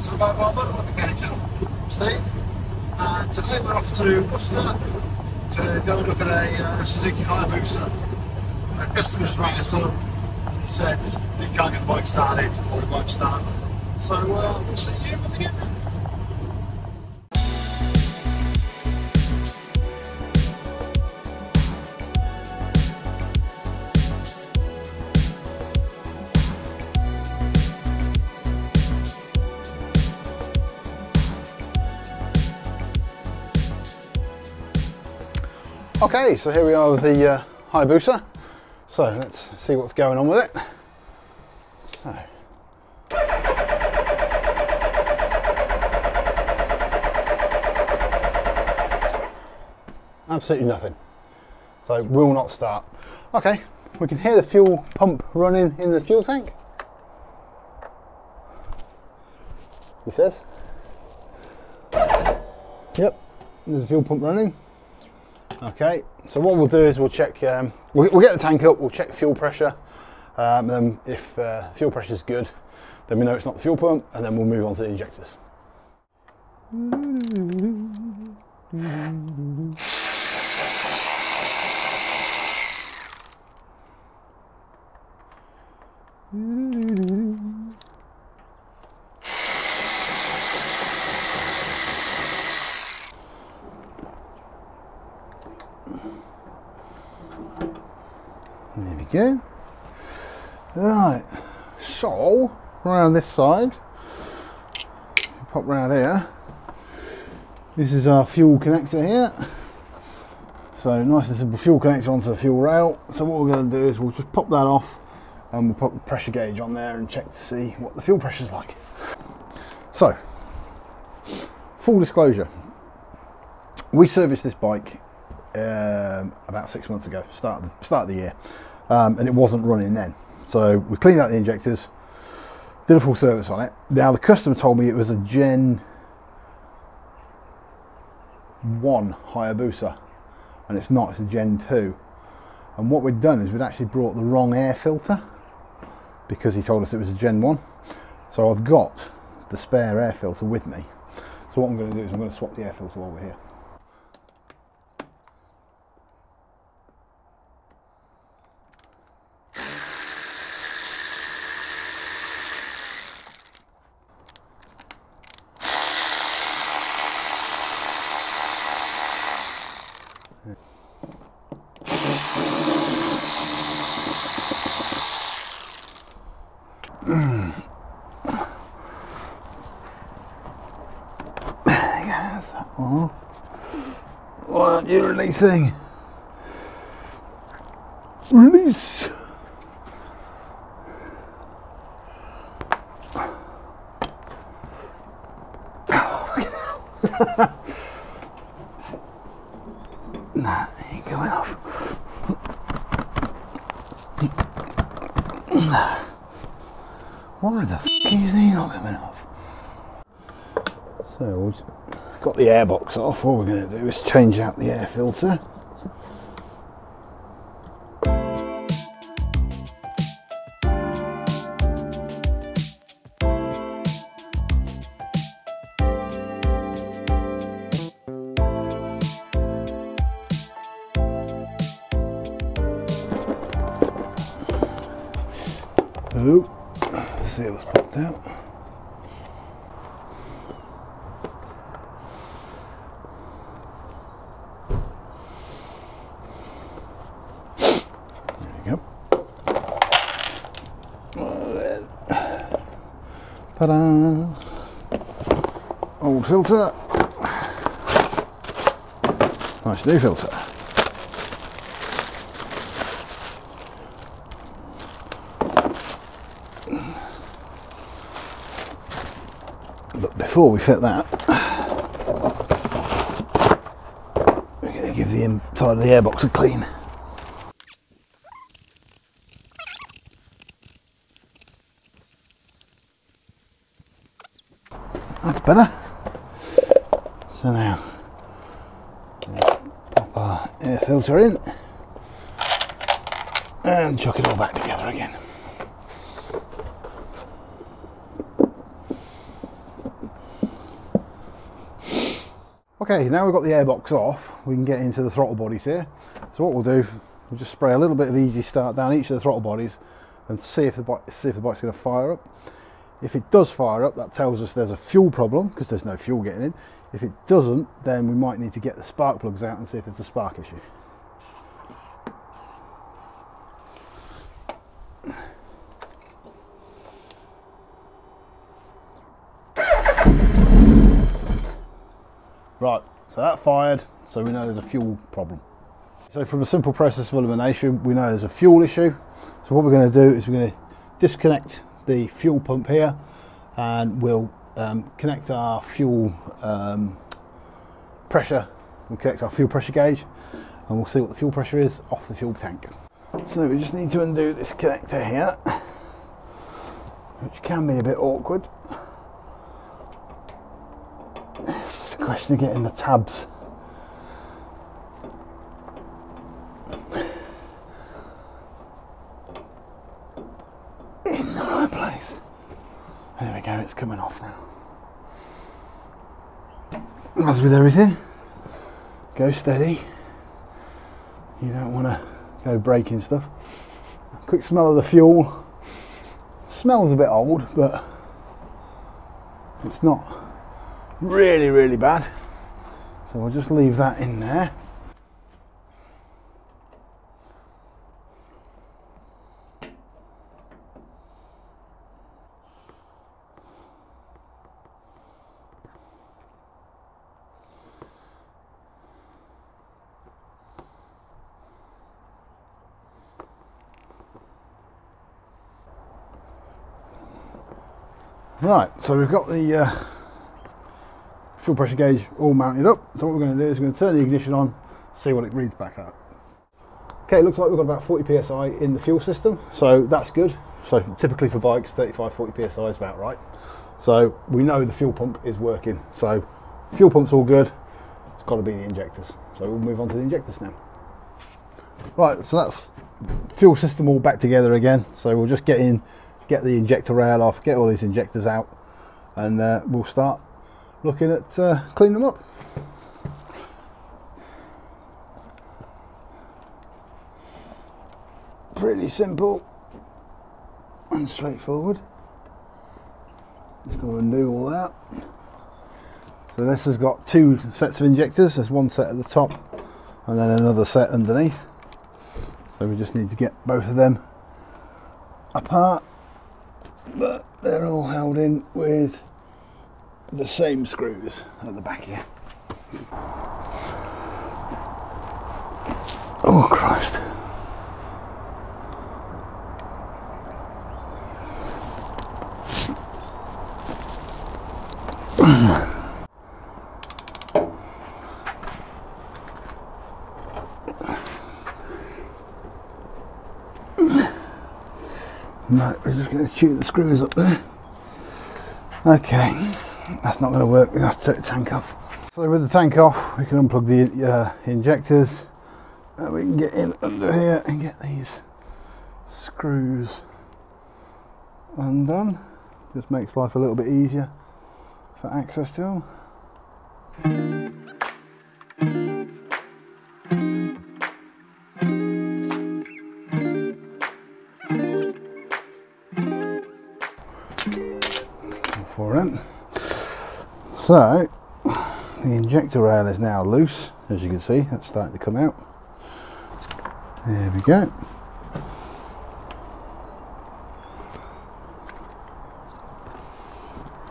to the mobile motorbike mechanic. I'm Steve. Today we're off to Worcester to go and look at a Suzuki Hayabusa. Customers rang us up and he said he can't get the bike started or it won't start. So we'll see you when we get there. Okay, so here we are with the Hayabusa. So let's see what's going on with it. So. Absolutely nothing. So it will not start. Okay, we can hear the fuel pump running in the fuel tank. He says. Yep, there's a fuel pump running. Okay, so what we'll do is we'll check, we'll get the tank up, we'll check fuel pressure, and then if fuel pressure is good, then we know it's not the fuel pump, and then we'll move on to the injectors. There we go. Right, so around this side, pop round here. This is our fuel connector here. So nice and simple fuel connector onto the fuel rail. So what we're going to do is we'll just pop that off and we'll put the pressure gauge on there and check to see what the fuel pressure is like. So, full disclosure, we serviced this bike about 6 months ago, start of the year, and it wasn't running then. So we cleaned out the injectors, did a full service on it. Now the customer told me it was a Gen 1 Hayabusa, and it's not, it's a Gen 2. And what we'd done is we'd actually brought the wrong air filter because he told us it was a Gen 1. So I've got the spare air filter with me. So what I'm going to do is I'm going to swap the air filter while we're here. Oh, why aren't you releasing? Release! Nah, it ain't going off. Why the f*** is he not coming off? So we've got the airbox off. What we're going to do is change out the air filter. Oh, let's see what's popped out. Ta-da! Old filter. Nice new filter. But before we fit that, we're going to give the inside of the airbox a clean. That's better. So now, pop our air filter in and chuck it all back together again. Okay, now we've got the airbox off, we can get into the throttle bodies here. So what we'll do, we'll just spray a little bit of Easy Start down each of the throttle bodies and see if the bike's going to fire up. If it does fire up, that tells us there's a fuel problem because there's no fuel getting in. If it doesn't, then we might need to get the spark plugs out and see if it's a spark issue. Right, so that fired, so we know there's a fuel problem. So from a simple process of elimination, we know there's a fuel issue. So what we're going to do is we're going to disconnect the fuel pump here, and we'll connect our fuel pressure. We'll connect our fuel pressure gauge, and we'll see what the fuel pressure is off the fuel tank. So we just need to undo this connector here, which can be a bit awkward. It's just a question of getting the tabs in the right place. There we go, it's coming off now. As with everything, go steady. You don't want to go breaking stuff. Quick smell of the fuel. Smells a bit old, but it's not really bad. So we'll just leave that in there. Right, so we've got the fuel pressure gauge all mounted up. So what we're going to do is we're going to turn the ignition on, see what it reads back at. Okay, it looks like we've got about 40 psi in the fuel system, so that's good. So typically for bikes, 35-40 psi is about right. So we know the fuel pump is working. So fuel pump's all good. It's got to be the injectors. So we'll move on to the injectors now. Right, so that's fuel system all back together again. So we'll just get in, get the injector rail off, get all these injectors out, and we'll start looking at cleaning them up. Pretty simple and straightforward. Just going to undo all that. So this has got two sets of injectors. There's one set at the top and then another set underneath. So we just need to get both of them apart, but they're all held in with the same screws at the back here. Oh Christ. Right, we're just going to shoot the screws up there. Okay, that's not going to work. We have to take the tank off. So with the tank off, we can unplug the injectors, and we can get in under here and get these screws undone. Just makes life a little bit easier for access to them. For it. So the injector rail is now loose, as you can see. That's starting to come out. There we go.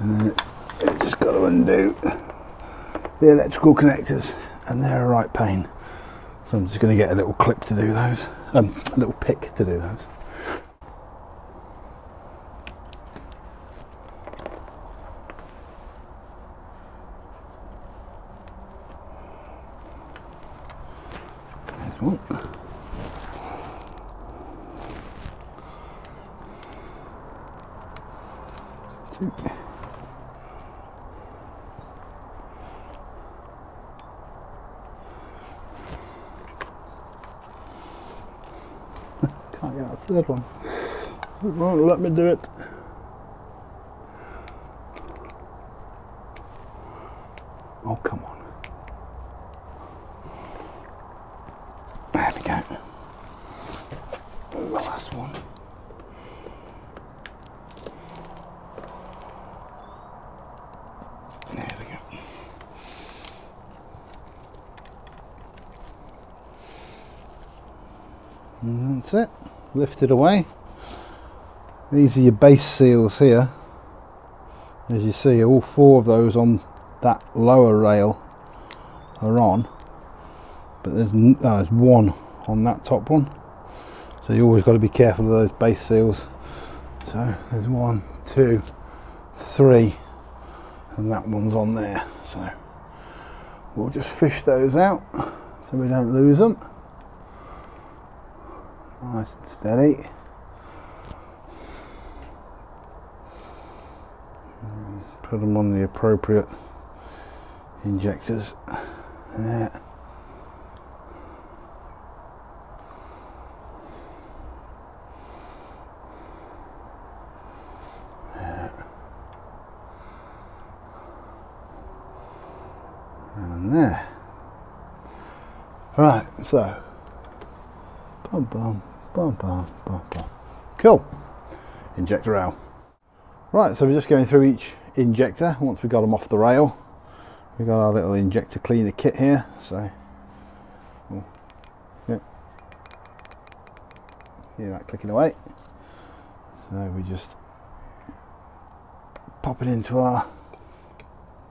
And then it's just got to undo the electrical connectors, and they're a right pain. So I'm just going to get a little clip to do those, a little pick to do those. There's one. Two. Can't get a third one. It won't let me do it. Oh, come on. we go. The last one. There we go. And that's it. Lift it away. These are your base seals here. As you see, all 4 of those on that lower rail are on, but there's one on that top one, so you always got to be careful of those base seals. So there's 1, 2, 3, and that one's on there, so we'll just fish those out so we don't lose them. Nice and steady. Put them on the appropriate injectors. There. And there. Right, so bum bum bum bum bum bum. Cool. Injector rail. Right, so we're just going through each injector. Once we got them off the rail, we got our little injector cleaner kit here. So, yeah, hear that clicking away. So we just pop it into our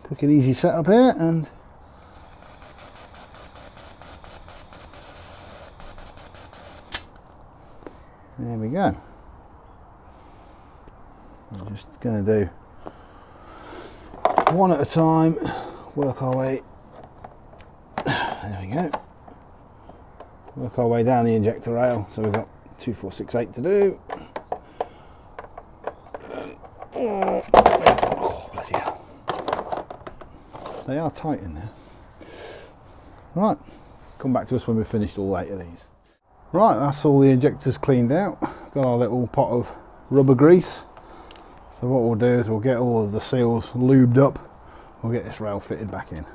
quick and easy setup here, and there we go. I'm just going to do one at a time, work our way, there we go, work our way down the injector rail. So we've got 2, 4, 6, 8 to do. Oh, bloody hell. They are tight in there. Right, come back to us when we've finished all 8 of these. Right, that's all the injectors cleaned out. Got our little pot of rubber grease. So what we'll do is we'll get all of the seals lubed up. We'll get this rail fitted back in.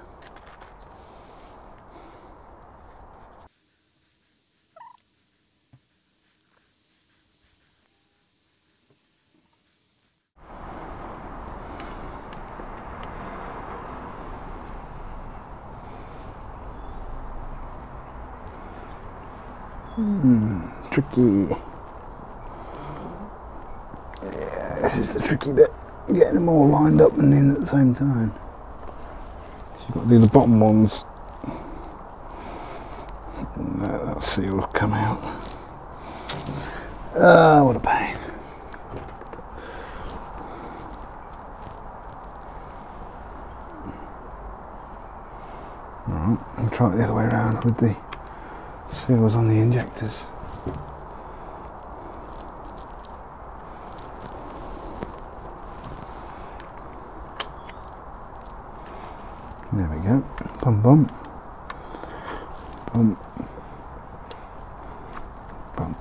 Tricky. Yeah, this is the tricky bit. Getting them all lined up and in at the same time. So you've got to do the bottom ones. And that seal's come out. Ah, what a pain. Right, I'll try it the other way around with the seals on the injectors. There we go. Bum bum. Bum. Bum.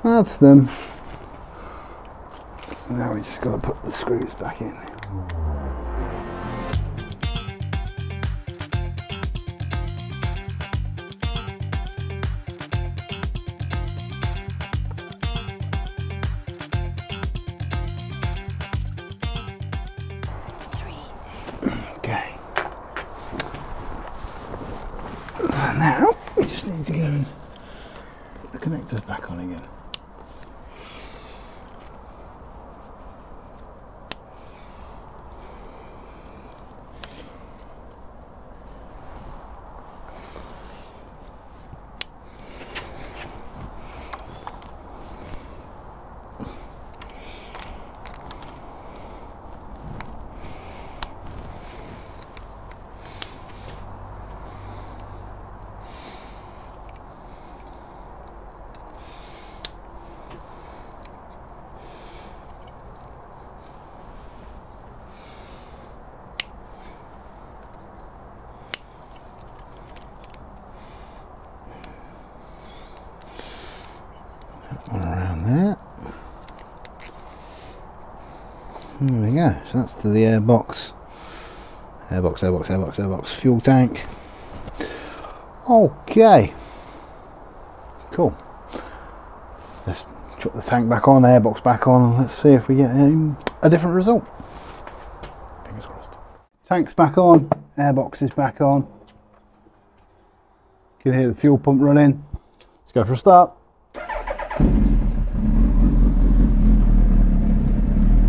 That's them. So now we just got to put the screws back in. Okay. Now we just need to go and put the connectors back on again. One around there. There we go. So that's to the airbox. Airbox, fuel tank. Okay. Cool. Let's chuck the tank back on, airbox back on, and let's see if we get a different result. Fingers crossed. Tank's back on, airbox is back on. You can hear the fuel pump running. Let's go for a start.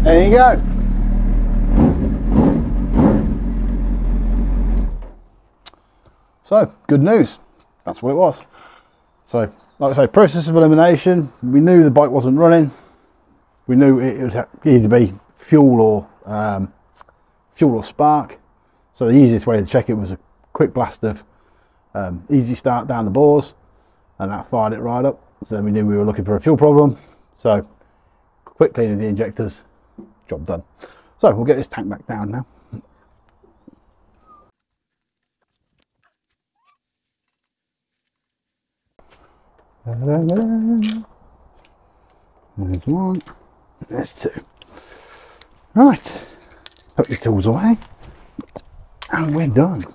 There you go. So, good news. That's what it was. So, like I say, process of elimination. We knew the bike wasn't running. We knew it would either be fuel or spark. So the easiest way to check it was a quick blast of easy start down the bores, and that fired it right up. So then we knew we were looking for a fuel problem. So, quick cleaning of the injectors. Job done. So we'll get this tank back down now. There's one, there's two. Right, put your tools away, and we're done.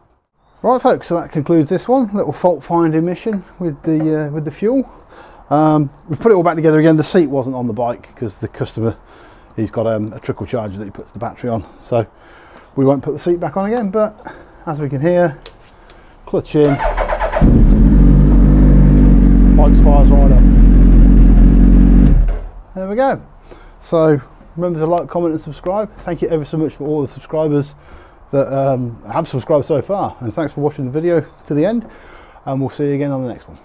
Right, folks, so that concludes this one. Little fault finding mission with the fuel. We've put it all back together again. The seat wasn't on the bike because the customer, he's got a trickle charger that he puts the battery on, so we won't put the seat back on again. But as we can hear, clutch in, bike's fires right up. There we go. So remember to like, comment and subscribe. Thank you ever so much for all the subscribers that have subscribed so far, and thanks for watching the video to the end, and we'll see you again on the next one.